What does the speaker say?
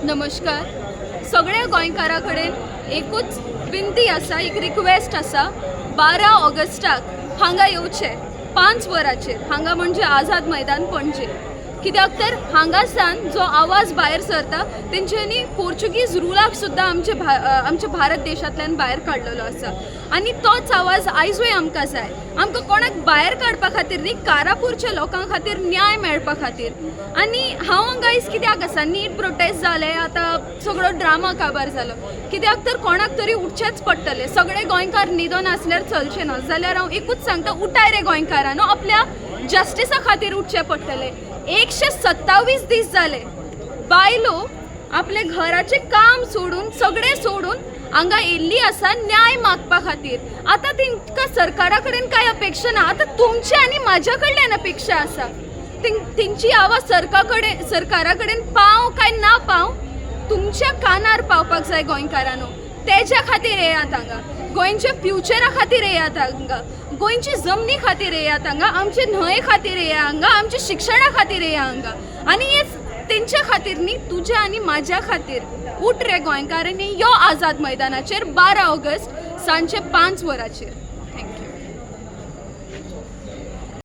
नमस्कार. सगळ्या गोंयकारां कडेन एकूच विनंती आसा, एक रिक्वेस्ट आसा. 12 ऑगस्टाक हांगा येवचें 5 वरांचेर. हांगा म्हणजे आझाद मैदान पणजे. कित्याक तर हांगासान जो आवाज भायर सरता तेंच्यांनी पोर्चुगीज रुलाक सुद्दां आमच्या भारत देशांतल्यान भायर काडलेलो आसा. आनी तोच आवाज आयजूय आमकां जाय. आमकां कोणाक भायर काडपा खातीर न्ही, कारापूरच्या लोकां खातीर न्याय मेळपा खातीर. आनी हांव हांगा आयज कित्याक आसा, नीट प्रोटेस्ट जाले, आतां सगळो ड्रामा काबार जालो. कित्याक तर कोणाक तरी उठचेंच पडटलें. सगळे गोंयकार न्हिदोन आसल्यार चलचें ना. जाल्यार हांव एकूच सांगता, उठाय रे गोंयकारांनो, आपल्या जस्टिसा खातीर उठचें पडटलें. 127 दीस जाले बायलो आपले घराचे काम सोडून, सगळे सोडून हांगा येयल्ली आसा न्याय मागपा खातीर. आतां तांकां सरकारा कडेन कांय अपेक्षा ना, आतां तुमचे आनी म्हाज्या कडल्यान अपेक्षा आसा. तेंची आवाज सरकारा कडेन पाव काय ना पाव, तुमच्या कानार पावपाक जाय गोंयकारांनो. तेज्या खातीर येयात हांगा, गोंयच्या फ्युचरा खातीर येयात हांगा, गोंयची जमनी खातीर येयात हांगा, आमचे न्हंये खातीर येया हांगा, आमच्या शिक्षणा खातीर येया हांगा. आनी हेच तेंच्या खातीर न्ही, तुज्या आनी म्हाज्या खातीर. उठ रे गोंयकारांनी, यो आझाद मैदानाचेर 12 ऑगस्ट सांजचे 5 वरांचेर.